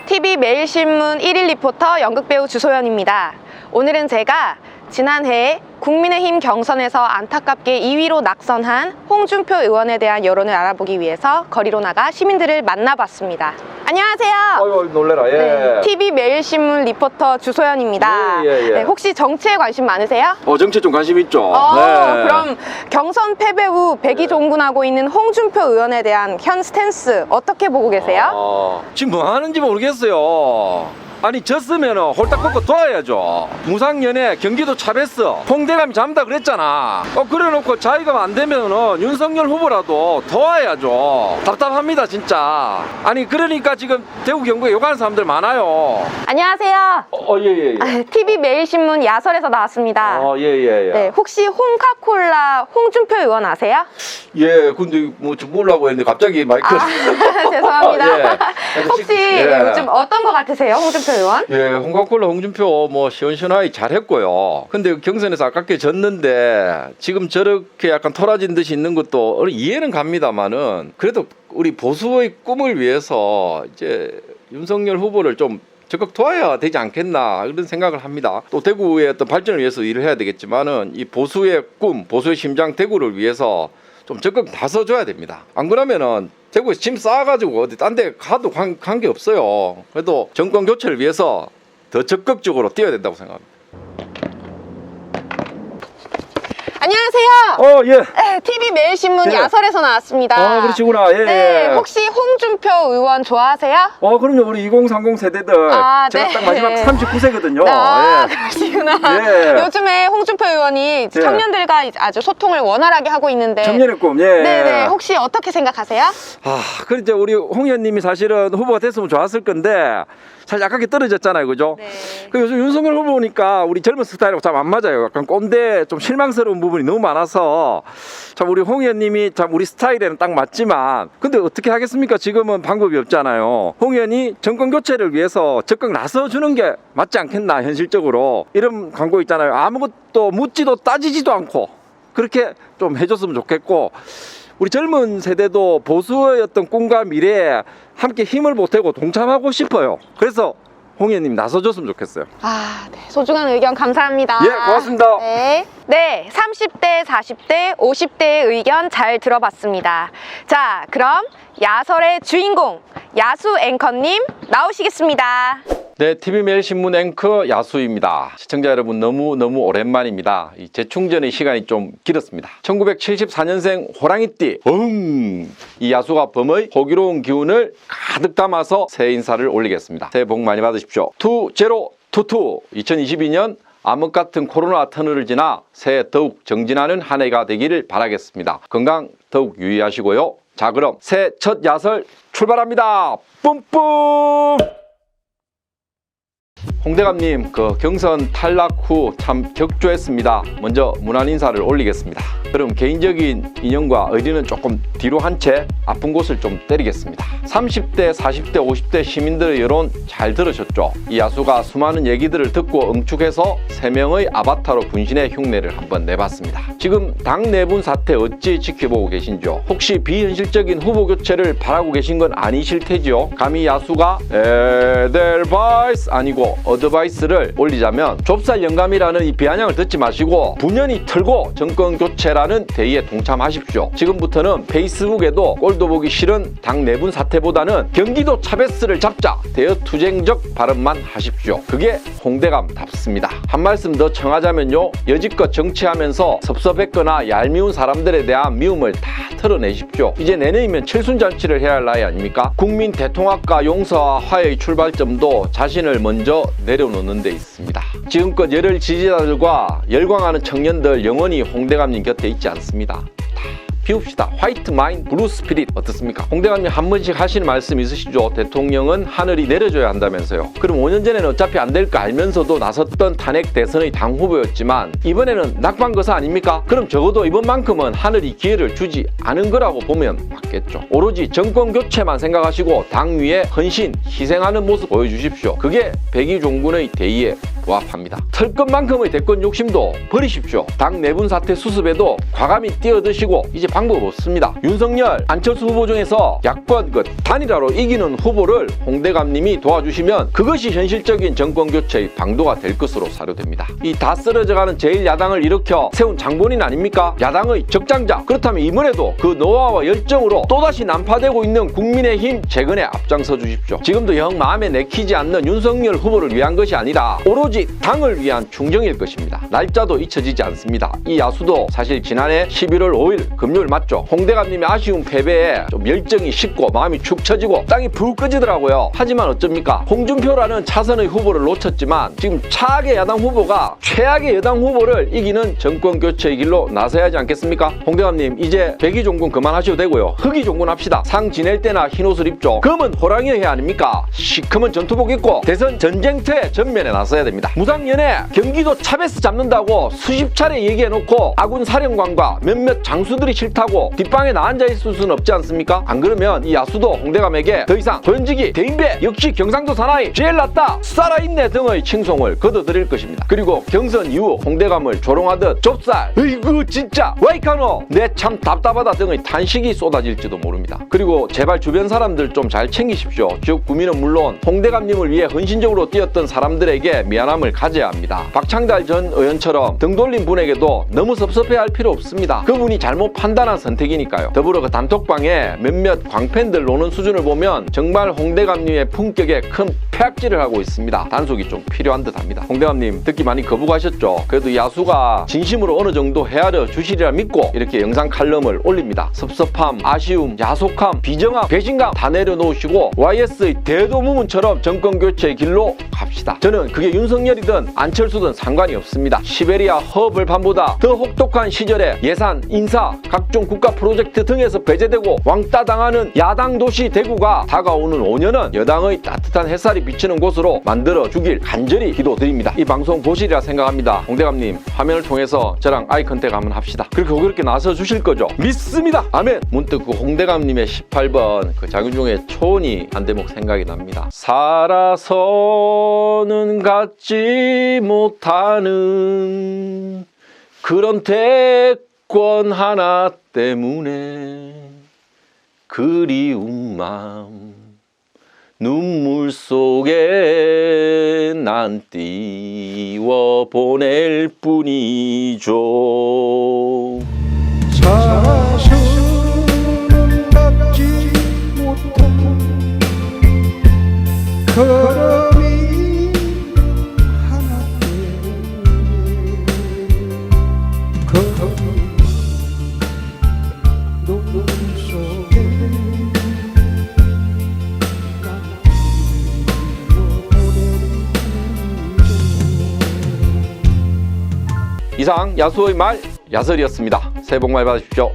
TV매일신문 1일 리포터 연극배우 주소연입니다. 오늘은 제가 지난해 국민의힘 경선에서 안타깝게 2위로 낙선한 홍준표 의원에 대한 여론을 알아보기 위해서 거리로 나가 시민들을 만나봤습니다. 안녕하세요. 아유, 놀래라. 예. 네, TV매일신문 리포터 주소연입니다. 예. 네, 혹시 정치에 관심 많으세요? 정치 좀 관심 있죠. 네. 그럼 경선 패배 후 백이종군하고 있는 홍준표 의원에 대한 현 스탠스 어떻게 보고 계세요? 지금 뭐 하는지 모르겠어요. 아니 졌으면 홀딱 벗고 도와야죠. 무상연애 경기도 차베스 홍대감이 잡는다 그랬잖아. 그래놓고 자기가 안 되면은 윤석열 후보라도 도와야죠. 답답합니다 진짜. 아니 그러니까 지금 대구 경북에 욕하는 사람들 많아요. 안녕하세요. 예. TV매일신문 야설에서 나왔습니다. 예. 네, 혹시 홍카콜라 홍준표 의원 아세요? 예, 근데 뭐 좀 모르려고 했는데 갑자기 마이크. 죄송합니다. 예. 혹시 요즘 어떤 거 같으세요, 홍준표 의원? 예, 홍카콜라 홍준표 뭐 시원시원하게 잘했고요. 근데 경선에서 아깝게 졌는데 지금 저렇게 약간 토라진 듯이 있는 것도 이해는 갑니다만은 그래도 우리 보수의 꿈을 위해서 이제 윤석열 후보를 좀 적극 도와야 되지 않겠나 그런 생각을 합니다. 또 대구의 어떤 발전을 위해서 일을 해야 되겠지만은 이 보수의 꿈, 보수의 심장 대구를 위해서 좀 적극 나서줘야 됩니다. 안 그러면은 대구에서 짐 쌓아가지고 어디 딴 데 가도 관계 없어요. 그래도 정권 교체를 위해서 더 적극적으로 뛰어야 된다고 생각합니다. 안녕하세요. 예. 네, TV매일신문 네. 야설에서 나왔습니다. 그러시구나. 예. 네, 혹시 홍준표 의원 좋아하세요? 그럼요. 우리 2030 세대들. 제가 네. 딱 마지막 39세거든요. 그러시구나. 예. 요즘에 홍준표 의원이 청년들과 아주 소통을 원활하게 하고 있는데. 청년의 꿈. 예. 네네. 혹시 어떻게 생각하세요? 그래 이제 우리 홍 의원님이 사실은 후보가 됐으면 좋았을 건데 사실 약하게 떨어졌잖아요, 그죠? 네. 그 요즘 윤석열 후보 보니까 우리 젊은 스타일하고 참 안 맞아요. 약간 꼰대, 좀 실망스러운 부분이 너무 많아서 참 우리 홍 의원님이 참 우리 스타일에는 딱 맞지만 근데 어떻게 하겠습니까? 지금은 방법이 없잖아요. 홍 의원이 정권 교체를 위해서 적극 나서주는 게 맞지 않겠나 현실적으로 이런 광고 있잖아요. 아무것도 묻지도 따지지도 않고 그렇게 좀 해줬으면 좋겠고. 우리 젊은 세대도 보수의 어떤 꿈과 미래에 함께 힘을 보태고 동참하고 싶어요. 그래서 홍 의원님 나서줬으면 좋겠어요. 네. 소중한 의견 감사합니다. 예, 고맙습니다. 네, 30대, 40대, 50대의 의견 잘 들어봤습니다. 자, 그럼 야설의 주인공 야수 앵커님 나오시겠습니다. 네, TV매일신문 앵커 야수입니다. 시청자 여러분 너무 오랜만입니다. 이 재충전의 시간이 좀 길었습니다. 1974년생 호랑이띠 이 야수가 범의 호기로운 기운을 가득 담아서 새해 인사를 올리겠습니다. 새해 복 많이 받으십시오. 2022 2022년 암흑 같은 코로나 터널을 지나 새해 더욱 정진하는 한 해가 되기를 바라겠습니다. 건강 더욱 유의하시고요. 자, 그럼 새해 첫 야설 출발합니다. 뿜뿜! 홍대감님 경선 탈락 후 참 격조했습니다. 먼저 문안 인사를 올리겠습니다. 그럼 개인적인 인연과 의리는 조금 뒤로 한 채 아픈 곳을 좀 때리겠습니다. 30대, 40대, 50대 시민들의 여론 잘 들으셨죠? 이 야수가 수많은 얘기들을 듣고 응축해서 3명의 아바타로 분신의 흉내를 한번 내봤습니다. 지금 당 내분 사태 어찌 지켜보고 계신지요? 혹시 비현실적인 후보 교체를 바라고 계신 건 아니실 테지요? 감히 야수가 에델바이스 아니고 어드바이스를 올리자면 좁쌀 영감이라는 이 비아냥을 듣지 마시고 분연히 털고 정권 교체라는 대의에 동참하십시오. 지금부터는 페이스북에도 꼴도 보기 싫은 당 내분 사태보다는 경기도 차베스를 잡자 대여투쟁적 발언만 하십시오. 그게 홍대감답습니다. 한 말씀 더 청하자면요, 여지껏 정치하면서 섭섭했거나 얄미운 사람들에 대한 미움을 다 털어내십시오. 이제 내년이면 칠순잔치를 해야 할 나이 아닙니까? 국민 대통합과 용서와 화해의 출발점도 자신을 먼저 내려놓는 데 있습니다. 지금껏 열혈 지지자들과 열광하는 청년들 영원히 홍대감님 곁에 있지 않습니다. 비웁시다. 화이트 마인 블루 스피릿 어떻습니까? 홍대감님 한 번씩 하시는 말씀 있으시죠? 대통령은 하늘이 내려줘야 한다면서요. 그럼 5년 전에는 어차피 안 될 거 알면서도 나섰던 탄핵 대선의 당 후보였지만 이번에는 낙방거사 아닙니까? 그럼 적어도 이번만큼은 하늘이 기회를 주지 않은 거라고 보면 맞겠죠. 오로지 정권 교체만 생각하시고 당 위에 헌신, 희생하는 모습 보여주십시오. 그게 백의종군의 대의에 부합합니다. 털 것만큼의 대권 욕심도 버리십시오. 당 내분 사태 수습에도 과감히 뛰어드시고 이제 방법 없습니다. 윤석열, 안철수 후보 중에서 야권 단일화로 이기는 후보를 홍대감님이 도와주시면 그것이 현실적인 정권 교체의 방도가 될 것으로 사료됩니다. 이 다 쓰러져가는 제1야당을 일으켜 세운 장본인 아닙니까? 야당의 적장자. 그렇다면 이번에도 그 노화와 열정으로 또다시 난파되고 있는 국민의힘 재건에 앞장서 주십시오. 지금도 영 마음에 내키지 않는 윤석열 후보를 위한 것이 아니라 오로지 당을 위한 충정일 것입니다. 날짜도 잊혀지지 않습니다. 이 야수도 사실 지난해 11월 5일 금요일 맞죠? 홍대감님의 아쉬운 패배에 좀 열정이 식고 마음이 축 처지고 땅이 불 꺼지더라고요. 하지만 어쩝니까? 홍준표라는 차선의 후보를 놓쳤지만 지금 차악의 야당 후보가 최악의 여당 후보를 이기는 정권 교체의 길로 나서야 하지 않겠습니까? 홍대감님 이제 백의종군 그만하셔도 되고요. 흑의종군 합시다. 상 지낼 때나 흰옷을 입죠. 검은 호랑이의 해 아닙니까? 시커먼 전투복 입고 대선 전쟁터의 전면에 나서야 됩니다. 무상연애 경기도 차베스 잡는다고 수십 차례 얘기해놓고 아군 사령관과 몇몇 장수들이 싫다고 뒷방에 나앉아 있을 수는 없지 않습니까? 안 그러면 이 야수도 홍대감에게 더 이상 도연지기 대인배 역시 경상도 사나이 제일 낫다 살아있네 등의 칭송을 거둬들일 것입니다. 그리고 경선 이후 홍대감을 조롱하듯 좁쌀 으이구 진짜 와이카노 내 참 답답하다 등의 탄식이 쏟아질지도 모릅니다. 그리고 제발 주변 사람들 좀 잘 챙기십시오. 지역 구민은 물론 홍대감님을 위해 헌신적으로 뛰었던 사람들에게 미안함을 가져야 합니다. 박창달 전 의원처럼 등 돌린 분에게도 너무 섭섭해할 필요 없습니다. 그분이 잘못 판단한 선택이니까요. 더불어 그 단톡방에 몇몇 광팬들 노는 수준을 보면 정말 홍대감님의 품격에 큰 폐악질을 하고 있습니다. 단속이 좀 필요한 듯합니다. 홍대감님 듣기 많이 거부가셨죠? 그래도 야수가 진심으로 어느 정도 헤아려 주시리라 믿고 이렇게 영상 칼럼을 올립니다. 섭섭함, 아쉬움, 야속함, 비정함, 배신감 다 내려놓으시고 YS의 대도무문처럼 정권 교체의 길로 갑시다. 저는 그게 윤석열이든 안철수든 상관이 없습니다. 시베리아 허벌판보다 더 혹독한 시절에 예산, 인사, 각종 국가 프로젝트 등에서 배제되고 왕따 당하는 야당 도시 대구가 다가오는 5년은 여당의 따뜻한 햇살이 비치는 곳으로 만들어 주길 간절히 기도드립니다. 이 방송 보시리라 생각합니다. 홍대감님 화면을 통해서 저랑 아이 컨택 한번 합시다. 그렇게 나서 주실 거죠? 믿습니다. 아멘. 문득 그 홍대감님의 18번 그 장윤중의 초원이 한 대목 생각이 납니다. 살아서는 갖지 못하는 그런 대권 하나 때문에 그리운 마음 눈물 속에 난 띄워 보낼 뿐이죠. 살아서는 갖지 못한 걸음이 하나 때문에 눈물 속에 이상 야수의 말 야설이었습니다. 새해 복 많이 받으십시오.